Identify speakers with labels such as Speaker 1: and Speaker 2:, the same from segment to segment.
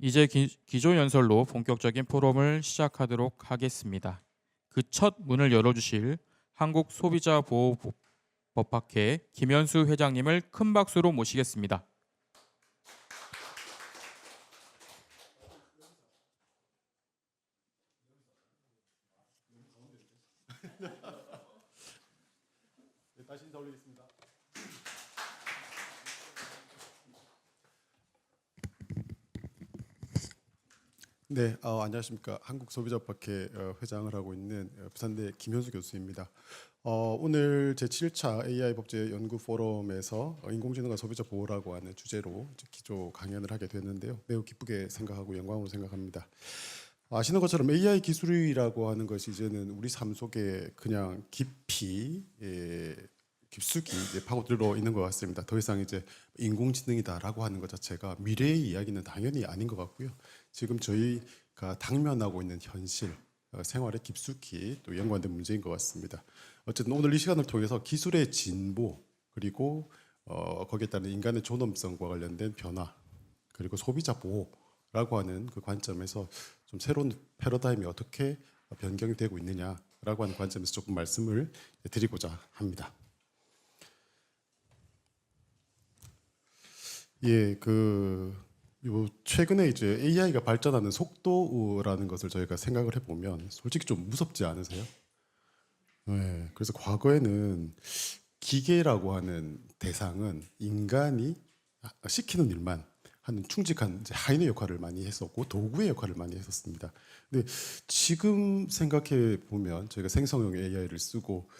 Speaker 1: 이제 기조 연설로 본격적인 포럼을 시작하도록 하겠습니다. 그 첫 문을 열어주실 한국소비자보호법학회 김현수 회장님을 큰 박수로 모시겠습니다.
Speaker 2: 다시 인사 올리겠습니다. 네, 안녕하십니까. 한국소비자법학회 회장을 하고 있는 부산대 김현수 교수입니다. 오늘 제7차 AI 법제 연구 포럼에서 인공지능과 소비자 보호라고 하는 주제로 기조 강연을 하게 됐는데요. 매우 기쁘게 생각하고 영광으로 생각합니다. 아시는 것처럼 AI 기술이라고 하는 것이 이제는 우리 삶 속에 그냥 깊이 깊숙이 파고들어 있는 것 같습니다. 더 이상 이제 인공지능이다라고 하는 것 자체가 미래의 이야기는 당연히 아닌 것 같고요. 지금 저희가 당면하고 있는 현실, 생활에 깊숙이 또 연관된 문제인 것 같습니다. 어쨌든 오늘 이 시간을 통해서 기술의 진보 그리고 거기에 따른 인간의 존엄성과 관련된 변화 그리고 소비자 보호라고 하는 그 관점에서 좀 새로운 패러다임이 어떻게 변경이 되고 있느냐라고 하는 관점에서 조금 말씀을 드리고자 합니다. 예, 최근에 이제 AI가 발전하는 속도라는 것을 저희가 생각을 해보면 솔직히 좀 무섭지 않으세요? 네, 그래서 과거에는 기계라고 하는 대상은 인간이 시키는 일만 하는 충직한 이제 하인의 역할을 많이 했었고 도구의 역할을 많이 했었습니다. 근데 지금 생각해 보면 저희가 생성형 AI를 쓰고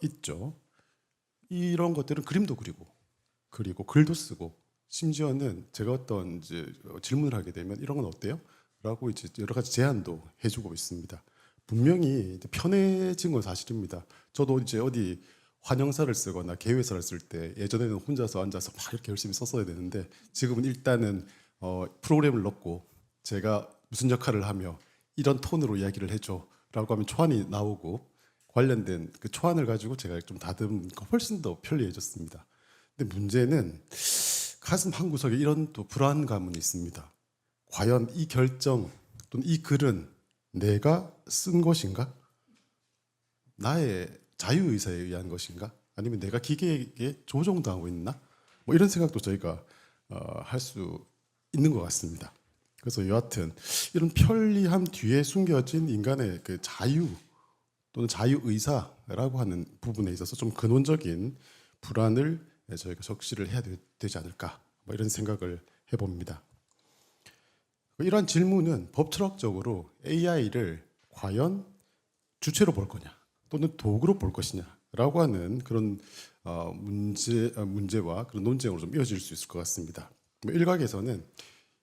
Speaker 2: 있죠. 이런 것들은 그림도 그리고 글도 쓰고 심지어는 제가 어떤 이제 질문을 하게 되면 이런 건 어때요? 라고 이제 여러 가지 제안도 해주고 있습니다. 분명히 이제 편해진 건 사실입니다. 저도 이제 어디 환영사를 쓰거나 개회사를 쓸 때 예전에는 혼자서 앉아서 막 이렇게 열심히 썼어야 되는데 지금은 일단은 프로그램을 넣고 제가 무슨 역할을 하며 이런 톤으로 이야기를 해줘라고 하면 초안이 나오고 관련된 그 초안을 가지고 제가 좀 다듬고 훨씬 더 편리해졌습니다. 근데 문제는 가슴 한구석에 이런 또 불안감은 있습니다. 과연 이 결정 또는 이 글은 내가 쓴 것인가? 나의 자유의사에 의한 것인가? 아니면 내가 기계에게 조종당하고 있나? 뭐 이런 생각도 저희가 할 수 있는 것 같습니다. 그래서 여하튼 이런 편리함 뒤에 숨겨진 인간의 그 자유 또는 자유의사라고 하는 부분에 있어서 좀 근원적인 불안을 저희가 적시를 해야 되지 않을까 뭐 이런 생각을 해봅니다. 이러한 질문은 법철학적으로 AI를 과연 주체로 볼 거냐 또는 도구로 볼 것이냐라고 하는 그런 문제와 그런 논쟁으로 좀 이어질 수 있을 것 같습니다. 일각에서는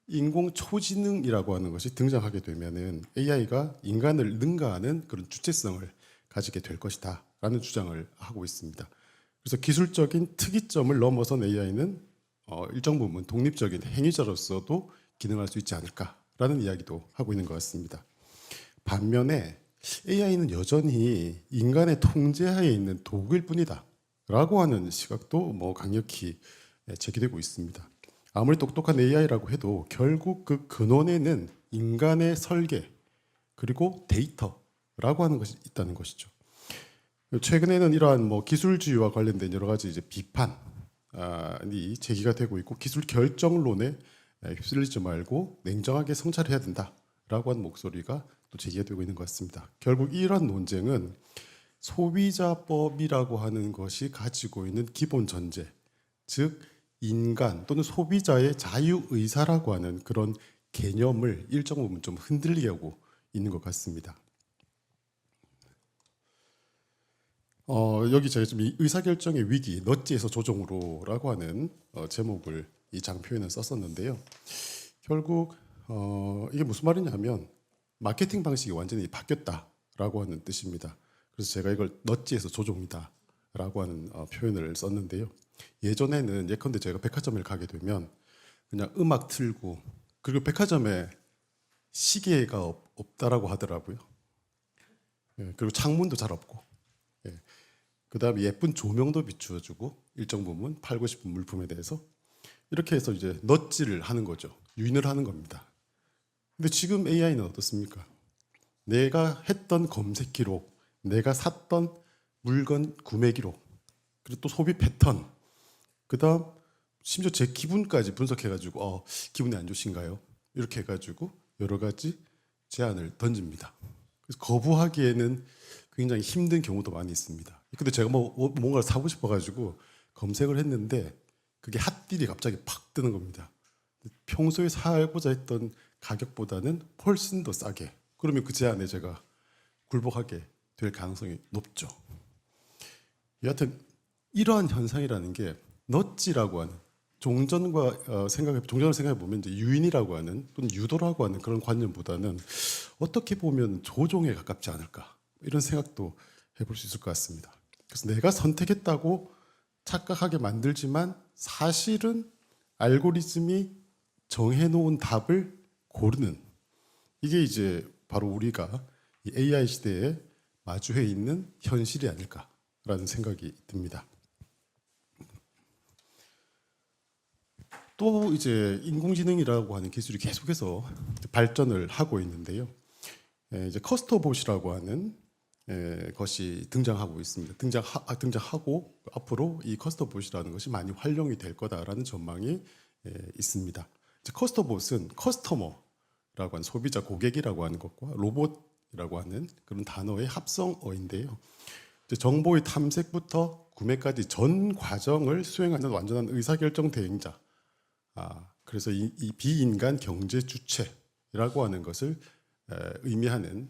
Speaker 2: 인공 초지능이라고 하는 것이 등장하게 되면은 AI가 인간을 능가하는 그런 주체성을 가지게 될 것이다라는 주장을 하고 있습니다. 그래서 기술적인 특이점을 넘어선 AI는 일정 부분 독립적인 행위자로서도 기능할 수 있지 않을까라는 이야기도 하고 있는 것 같습니다. 반면에 AI는 여전히 인간의 통제하에 있는 도구일 뿐이다라고 하는 시각도 뭐 강력히 제기되고 있습니다. 아무리 똑똑한 AI라고 해도 결국 그 근원에는 인간의 설계 그리고 데이터라고 하는 것이 있다는 것이죠. 최근에는 이러한 뭐 기술주의와 관련된 여러 가지 이제 비판이 제기가 되고 있고 기술 결정론에 휩쓸리지 말고 냉정하게 성찰해야 된다라고 하는 목소리가 또 제기가 되고 있는 것 같습니다. 결국 이러한 논쟁은 소비자법이라고 하는 것이 가지고 있는 기본 전제, 즉 인간 또는 소비자의 자유의사라고 하는 그런 개념을 일정 부분 좀 흔들리게 하고 있는 것 같습니다. 여기 제가 좀 의사결정의 위기, 넛지에서 조종으로라고 하는 제목을 이 장표에는 썼었는데요. 결국 이게 무슨 말이냐면 마케팅 방식이 완전히 바뀌었다라고 하는 뜻입니다. 그래서 제가 이걸 넛지에서 조종이다라고 하는 표현을 썼는데요. 예전에는 예컨대 제가 백화점을 가게 되면 그냥 음악 틀고 그리고 백화점에 시계가 없다라고 하더라고요. 예, 그리고 창문도 잘 없고 예, 그다음에 예쁜 조명도 비추어주고 일정 부분 팔고 싶은 물품에 대해서 이렇게 해서 이제 넛지를 하는 거죠. 유인을 하는 겁니다. 근데 지금 AI는 어떻습니까? 내가 했던 검색 기록, 내가 샀던 물건 구매 기록, 그리고 또 소비 패턴, 그다음 심지어 제 기분까지 분석해가지고 기분이 안 좋으신가요? 이렇게 해가지고 여러 가지 제안을 던집니다. 그래서 거부하기에는 굉장히 힘든 경우도 많이 있습니다. 근데 제가 뭔가를 사고 싶어가지고 검색을 했는데 그게 핫딜이 갑자기 팍 뜨는 겁니다. 평소에 사고자 했던 가격보다는 훨씬 더 싸게. 그러면 그 제안에 제가 굴복하게 될 가능성이 높죠. 여하튼 이러한 현상이라는 게 넛지라고 하는 종전을 생각해 보면 이제 유인이라고 하는 또는 유도라고 하는 그런 관념보다는 어떻게 보면 조종에 가깝지 않을까 이런 생각도 해볼 수 있을 것 같습니다. 그래서 내가 선택했다고 착각하게 만들지만 사실은 알고리즘이 정해놓은 답을 고르는 이게 이제 바로 우리가 이 AI 시대에 마주해 있는 현실이 아닐까라는 생각이 듭니다. 또 이제 인공지능이라고 하는 기술이 계속해서 발전을 하고 있는데요. 이제 커스터봇이라고 하는 것이 등장하고 있습니다. 등장하고 앞으로 이 커스터봇이라는 것이 많이 활용이 될 거다라는 전망이 있습니다. 이제 커스터봇은 커스터머라고 하는 소비자 고객이라고 하는 것과 로봇이라고 하는 그런 단어의 합성어인데요. 이제 정보의 탐색부터 구매까지 전 과정을 수행하는 완전한 의사결정 대행자. 그래서 이 비인간 경제 주체라고 하는 것을 의미하는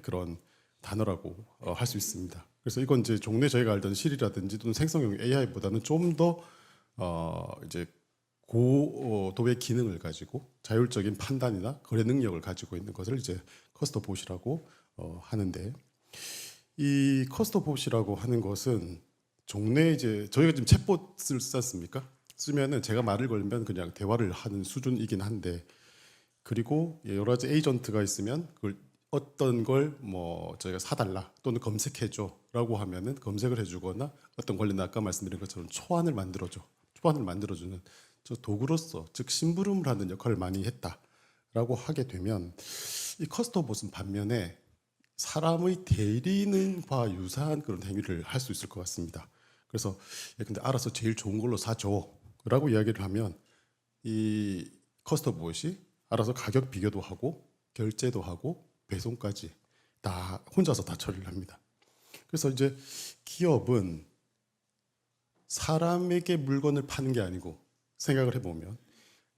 Speaker 2: 그런 단어라고 할 수 있습니다. 그래서 이건 이제 종래 저희가 알던 실이라든지 또는 생성형 AI보다는 좀 더 이제 고도의 기능을 가지고 자율적인 판단이나 거래 능력을 가지고 있는 것을 이제 커스터봇이라고 하는데 이 커스터봇이라고 하는 것은 종래 이제 저희가 지금 챗봇을 쓰지 않습니까? 쓰면은 제가 말을 걸면 그냥 대화를 하는 수준이긴 한데 그리고 여러 가지 에이전트가 있으면 그걸 어떤 걸 뭐 저희가 사달라 또는 검색해줘라고 하면은 검색을 해주거나 어떤 권리는 아까 말씀드린 것처럼 초안을 만들어주는 저 도구로서 즉 심부름을 하는 역할을 많이 했다라고 하게 되면 이 커스터봇은 반면에 사람의 대리인과 유사한 그런 행위를 할 수 있을 것 같습니다. 그래서 근데 알아서 제일 좋은 걸로 사줘라고 이야기를 하면 이 커스터봇이 알아서 가격 비교도 하고 결제도 하고 배송까지 다 혼자서 다 처리를 합니다. 그래서 이제 기업은 사람에게 물건을 파는 게 아니고 생각을 해보면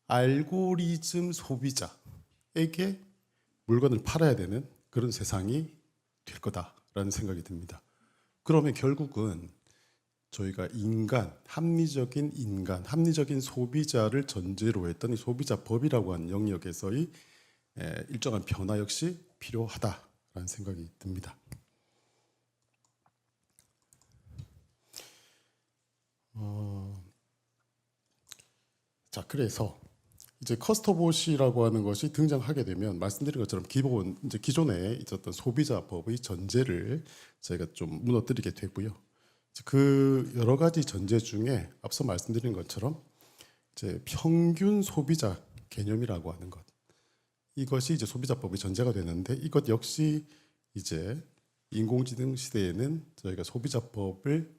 Speaker 2: 알고리즘 소비자에게 물건을 팔아야 되는 그런 세상이 될 거다라는 생각이 듭니다. 그러면 결국은 저희가 합리적인 소비자를 전제로 했던 이 소비자법이라고 하는 영역에서의 일정한 변화 역시 필요하다라는 생각이 듭니다. 자, 그래서 이제 커스터봇이라고 하는 것이 등장하게 되면 말씀드린 것처럼 기존에 있었던 소비자법의 전제를 저희가 좀 무너뜨리게 되고요. 그 여러 가지 전제 중에 앞서 말씀드린 것처럼 이제 평균 소비자 개념이라고 하는 것 이것이 이제 소비자법의 전제가 되는데 이것 역시 이제 인공지능 시대에는 저희가 소비자법을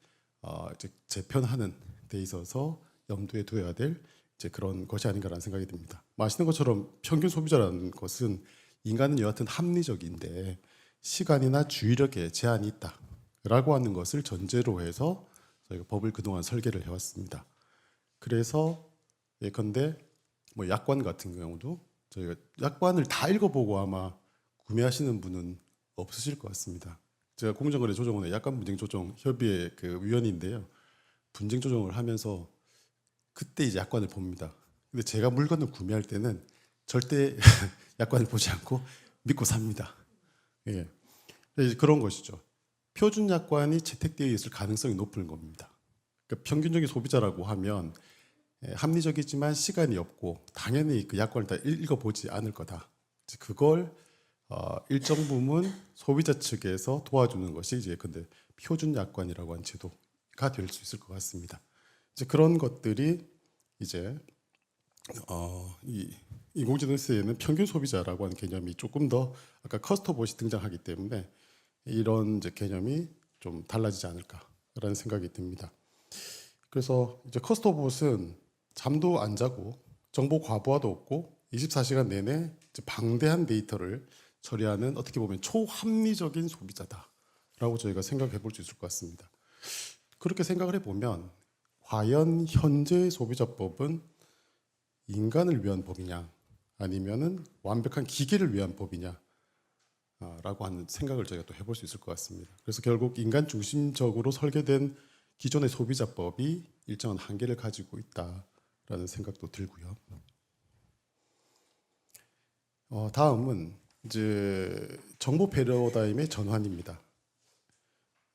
Speaker 2: 이제 재편하는 데 있어서 염두에 두어야 될 이제 그런 것이 아닌가라는 생각이 듭니다. 아시는 것처럼 평균 소비자라는 것은 인간은 여하튼 합리적인데 시간이나 주의력에 제한이 있다라고 하는 것을 전제로 해서 저희가 법을 그동안 설계를 해왔습니다. 그래서 예컨대 뭐 약관 같은 경우도 저희가 약관을 다 읽어보고 아마 구매하시는 분은 없으실 것 같습니다. 제가 공정거래조정원의 약관분쟁조정협의회 그 위원인데요. 분쟁 조정을 하면서 그때 이제 약관을 봅니다. 근데 제가 물건을 구매할 때는 절대 약관을 보지 않고 믿고 삽니다. 예. 그런 것이죠. 표준 약관이 채택되어 있을 가능성이 높은 겁니다. 그러니까 평균적인 소비자라고 하면 합리적이지만 시간이 없고 당연히 그 약관을 다 읽어보지 않을 거다. 그걸 일정 부분 소비자 측에서 도와주는 것이 이제 근데 표준 약관이라고 하는 제도가 될 수 있을 것 같습니다. 이제 그런 것들이 이제 이 인공지능 시대에는 평균 소비자라고 하는 개념이 조금 더 아까 커스터봇이 등장하기 때문에 이런 이제 개념이 좀 달라지지 않을까라는 생각이 듭니다. 그래서 이제 커스터봇은 잠도 안 자고 정보 과부하도 없고 24시간 내내 이제 방대한 데이터를 처리하는 어떻게 보면 초합리적인 소비자다라고 저희가 생각해 볼 수 있을 것 같습니다. 그렇게 생각을 해보면 과연 현재의 소비자법은 인간을 위한 법이냐 아니면은 완벽한 기계를 위한 법이냐 라고 하는 생각을 저희가 또 해볼 수 있을 것 같습니다. 그래서 결국 인간 중심적으로 설계된 기존의 소비자법이 일정한 한계를 가지고 있다라는 생각도 들고요. 다음은 이제 정보 패러다임의 전환입니다.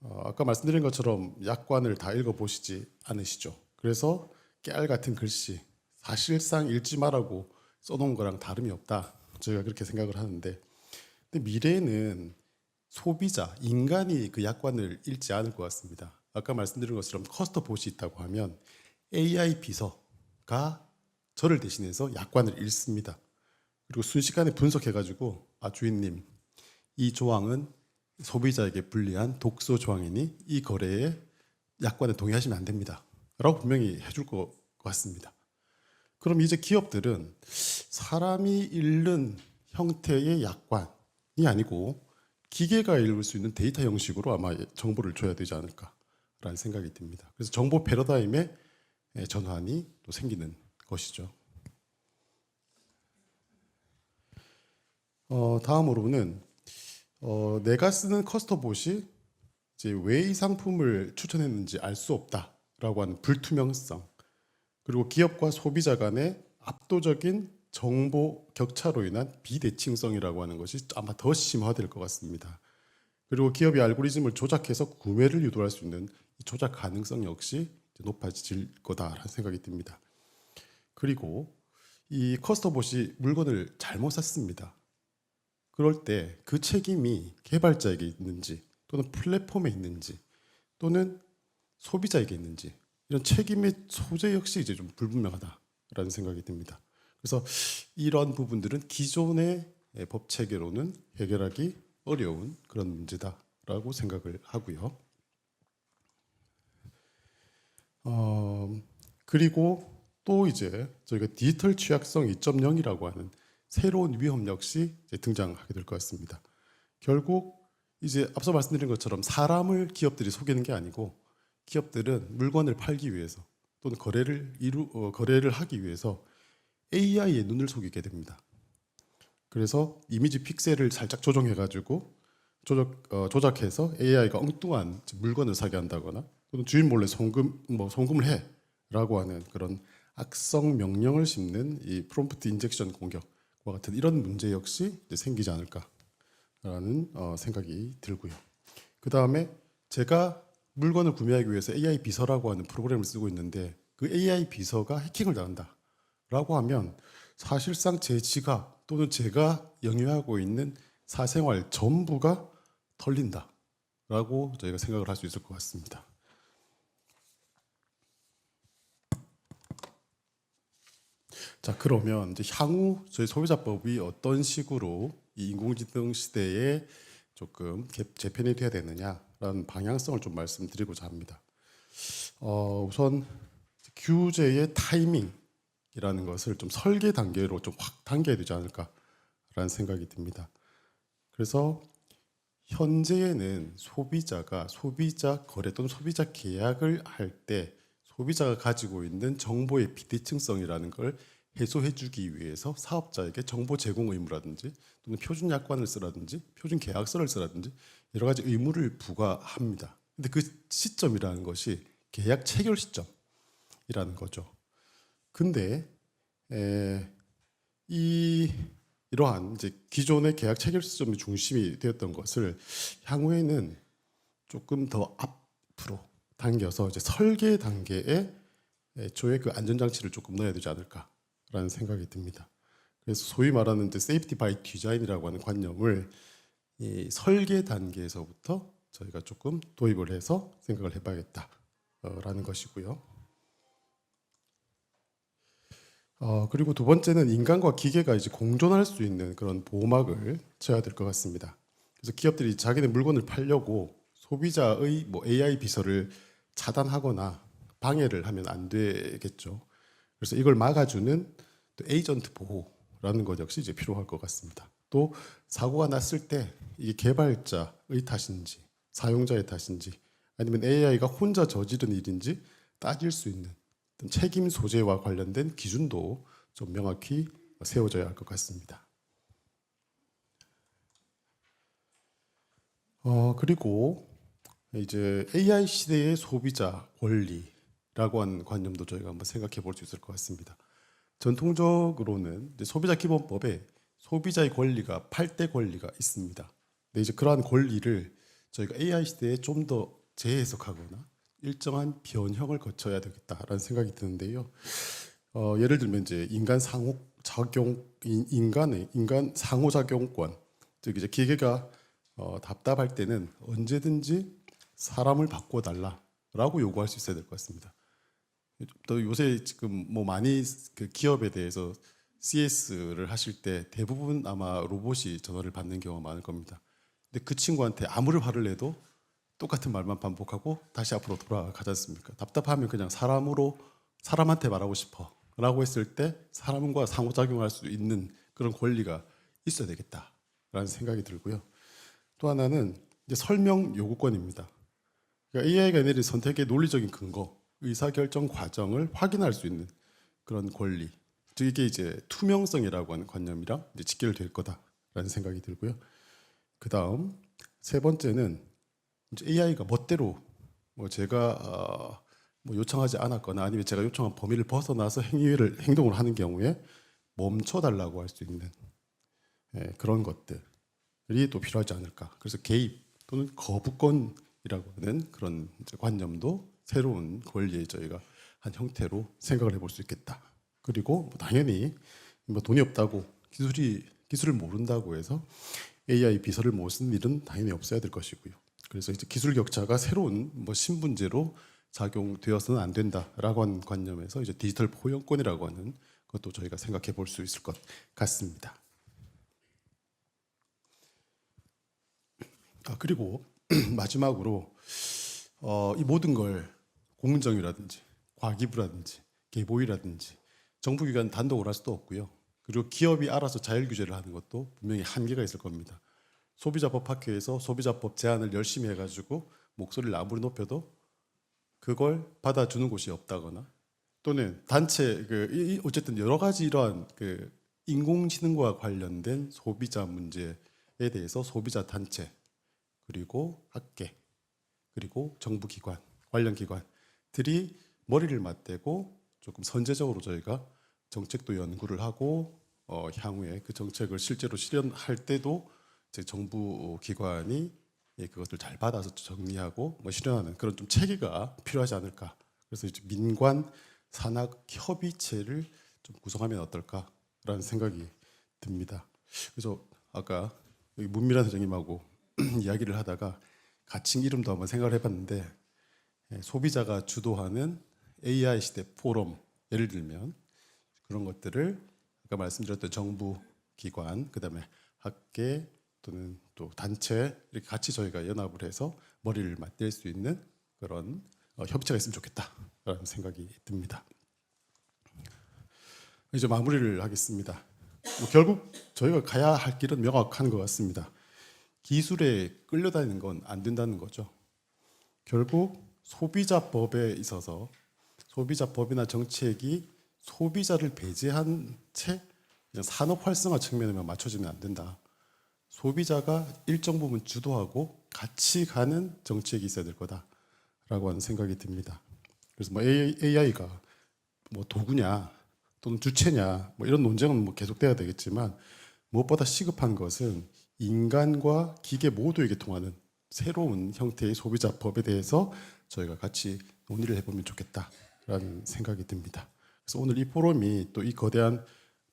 Speaker 2: 아까 말씀드린 것처럼 약관을 다 읽어보시지 않으시죠. 그래서 깨알 같은 글씨 사실상 읽지 말라고 써놓은 거랑 다름이 없다. 저희가 그렇게 생각을 하는데 근데 미래에는 소비자, 인간이 그 약관을 읽지 않을 것 같습니다. 아까 말씀드린 것처럼 커스터봇이 있다고 하면 AI 비서가 저를 대신해서 약관을 읽습니다. 그리고 순식간에 분석해가지고 주인님 이 조항은 소비자에게 불리한 독소 조항이니 이 거래에 약관에 동의하시면 안 됩니다. 라고 분명히 해줄 것 같습니다. 그럼 이제 기업들은 사람이 읽는 형태의 약관이 아니고 기계가 읽을 수 있는 데이터 형식으로 아마 정보를 줘야 되지 않을까라는 생각이 듭니다. 그래서 정보 패러다임의 전환이 또 생기는 것이죠. 다음으로는 내가 쓰는 커스터봇이 이제 왜 이 상품을 추천했는지 알 수 없다라고 하는 불투명성, 그리고 기업과 소비자 간의 압도적인 정보 격차로 인한 비대칭성이라고 하는 것이 아마 더 심화될 것 같습니다. 그리고 기업이 알고리즘을 조작해서 구매를 유도할 수 있는 이 조작 가능성 역시 높아질 거다라는 생각이 듭니다. 그리고 이 커스터봇이 물건을 잘못 샀습니다. 그럴 때 그 책임이 개발자에게 있는지 또는 플랫폼에 있는지 또는 소비자에게 있는지 이런 책임의 소재 역시 이제 좀 불분명하다라는 생각이 듭니다. 그래서 이런 부분들은 기존의 법 체계로는 해결하기 어려운 그런 문제다라고 생각을 하고요. 그리고 또 이제 저희가 디지털 취약성 2.0이라고 하는 새로운 위험 역시 이제 등장하게 될 것 같습니다. 결국 이제 앞서 말씀드린 것처럼 사람을 기업들이 속이는 게 아니고 기업들은 물건을 팔기 위해서 또는 거래를 하기 위해서 AI의 눈을 속이게 됩니다. 그래서 이미지 픽셀을 살짝 조정해가지고 조작해서 AI가 엉뚱한 물건을 사게 한다거나 또는 주인 몰래 송금을 해라고 하는 그런 악성 명령을 씹는 이 프롬프트 인젝션 공격과 같은 이런 문제 역시 이제 생기지 않을까라는 생각이 들고요. 그 다음에 제가 물건을 구매하기 위해서 AI 비서라고 하는 프로그램을 쓰고 있는데 그 AI 비서가 해킹을 당한다라고 하면 사실상 제 지갑 또는 제가 영유하고 있는 사생활 전부가 털린다라고 저희가 생각을 할 수 있을 것 같습니다. 자, 그러면 이제 향후 저희 소비자법이 어떤 식으로 이 인공지능 시대에 조금 재편이 돼야 되느냐라는 방향성을 좀 말씀드리고자 합니다. 우선 규제의 타이밍이라는 것을 좀 설계 단계로 좀 확 당겨야 되지 않을까라는 생각이 듭니다. 그래서 현재에는 소비자가 소비자 거래 또는 소비자 계약을 할 때 소비자가 가지고 있는 정보의 비대칭성이라는 걸 해소해주기 위해서 사업자에게 정보 제공 의무라든지 또는 표준 약관을 쓰라든지 표준 계약서를 쓰라든지 여러 가지 의무를 부과합니다. 근데 그 시점이라는 것이 계약 체결 시점이라는 거죠. 근데 이러한 이제 기존의 계약 체결 시점이 중심이 되었던 것을 향후에는 조금 더 앞으로 당겨서 이제 설계 단계에 애초에 그 안전장치를 조금 넣어야 되지 않을까라는 생각이 듭니다. 그래서 소위 말하는 이제 세이프티 바이 디자인이라고 하는 관념을 이 설계 단계에서부터 저희가 조금 도입을 해서 생각을 해봐야겠다라는 것이고요. 그리고 두 번째는 인간과 기계가 이제 공존할 수 있는 그런 보호막을 쳐야 될 것 같습니다. 그래서 기업들이 자기네 물건을 팔려고 소비자의 뭐 AI 비서를 차단하거나 방해를 하면 안 되겠죠. 그래서 이걸 막아주는 또 에이전트 보호라는 것 역시 이제 필요할 것 같습니다. 또 사고가 났을 때 이게 개발자의 탓인지 사용자의 탓인지 아니면 AI가 혼자 저지른 일인지 따질 수 있는 어떤 책임 소재와 관련된 기준도 좀 명확히 세워져야 할 것 같습니다. 그리고 이제 AI 시대의 소비자 권리라고 하는 관념도 저희가 한번 생각해 볼 수 있을 것 같습니다. 전통적으로는 이제 소비자 기본법에 소비자의 권리가 8대 권리가 있습니다. 근데 이제 그러한 권리를 저희가 AI 시대에 좀 더 재해석하거나 일정한 변형을 거쳐야 되겠다라는 생각이 드는데요. 예를 들면 이제 인간 상호작용권, 즉 이제 기계가 답답할 때는 언제든지 사람을 바꿔달라라고 요구할 수 있어야 될 것 같습니다. 또 요새 지금 뭐 많이 그 기업에 대해서 CS를 하실 때 대부분 아마 로봇이 전화를 받는 경우가 많을 겁니다. 근데 그 친구한테 아무리 화를 내도 똑같은 말만 반복하고 다시 앞으로 돌아가지 않습니까? 답답하면 그냥 사람한테 말하고 싶어라고 했을 때 사람과 상호작용할 수 있는 그런 권리가 있어야 되겠다라는 생각이 들고요. 또 하나는 이제 설명 요구권입니다. 그러니까 AI가 내린 선택의 논리적인 근거, 의사결정 과정을 확인할 수 있는 그런 권리. 즉 이게 이제 투명성이라고 하는 관념이랑 이제 직결될 거다라는 생각이 들고요. 그 다음 세 번째는 이제 AI가 멋대로 뭐 제가 뭐 요청하지 않았거나 아니면 제가 요청한 범위를 벗어나서 행동을 하는 경우에 멈춰달라고 할 수 있는 그런 것들이 또 필요하지 않을까. 그래서 개입 또는 거부권이라고 하는 그런 이제 관념도 새로운 권리의 저희가 한 형태로 생각을 해볼 수 있겠다. 그리고 뭐 당연히 뭐 돈이 없다고 기술을 모른다고 해서 AI 비서를 못 쓰는 일은 당연히 없어야 될 것이고요. 그래서 이제 기술 격차가 새로운 뭐 신분제로 작용되어서는 안 된다라고 하는 관념에서 이제 디지털 포용권이라고 하는 것도 저희가 생각해 볼 수 있을 것 같습니다. 그리고 마지막으로 이 모든 걸 공정이라든지 과기부라든지 개보위라든지 정부기관 단독으로 할 수도 없고요. 그리고 기업이 알아서 자율 규제를 하는 것도 분명히 한계가 있을 겁니다. 소비자법 학회에서 소비자법 제안을 열심히 해가지고 목소리를 아무리 높여도 그걸 받아주는 곳이 없다거나 또는 단체 어쨌든 여러 가지 이러한 그 인공지능과 관련된 소비자 문제에 대해서 소비자 단체 그리고 학계 그리고 정부기관 관련 기관들이 머리를 맞대고 조금 선제적으로 저희가 정책도 연구를 하고 향후에 그 정책을 실제로 실현할 때도 이제 정부 기관이 그것을 잘 받아서 정리하고 뭐 실현하는 그런 좀 체계가 필요하지 않을까. 그래서 이제 민관 산학 협의체를 좀 구성하면 어떨까라는 생각이 듭니다. 그래서 아까 여기 문미란 선생님하고 이야기를 하다가 가칭 이름도 한번 생각을 해봤는데 소비자가 주도하는 AI 시대 포럼 예를 들면 그런 것들을 아까 말씀드렸던 정부 기관 그다음에 학계 또는 또 단체 이렇게 같이 저희가 연합을 해서 머리를 맞댈 수 있는 그런 협의체가 있으면 좋겠다라는 생각이 듭니다. 이제 마무리를 하겠습니다. 뭐 결국 저희가 가야 할 길은 명확한 것 같습니다. 기술에 끌려다니는 건 안 된다는 거죠. 결국 소비자법에 있어서 소비자법이나 정책이 소비자를 배제한 채 그냥 산업 활성화 측면에만 맞춰지면 안 된다. 소비자가 일정 부분 주도하고 같이 가는 정책이 있어야 될 거다라고 하는 생각이 듭니다. 그래서 뭐 AI가 뭐 도구냐 또는 주체냐 뭐 이런 논쟁은 뭐 계속돼야 되겠지만 무엇보다 시급한 것은 인간과 기계 모두에게 통하는 새로운 형태의 소비자법에 대해서 저희가 같이 논의를 해보면 좋겠다라는 생각이 듭니다. 그래서 오늘 이 포럼이 또 이 거대한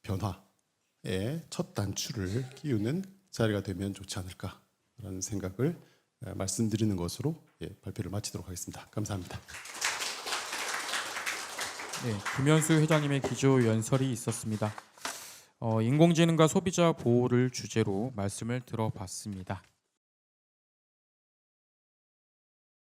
Speaker 2: 변화의 첫 단추를 끼우는 자리가 되면 좋지 않을까라는 생각을 말씀드리는 것으로 발표를 마치도록 하겠습니다. 감사합니다.
Speaker 1: 네, 김현수 회장님의 기조 연설이 있었습니다. 인공지능과 소비자 보호를 주제로 말씀을 들어봤습니다.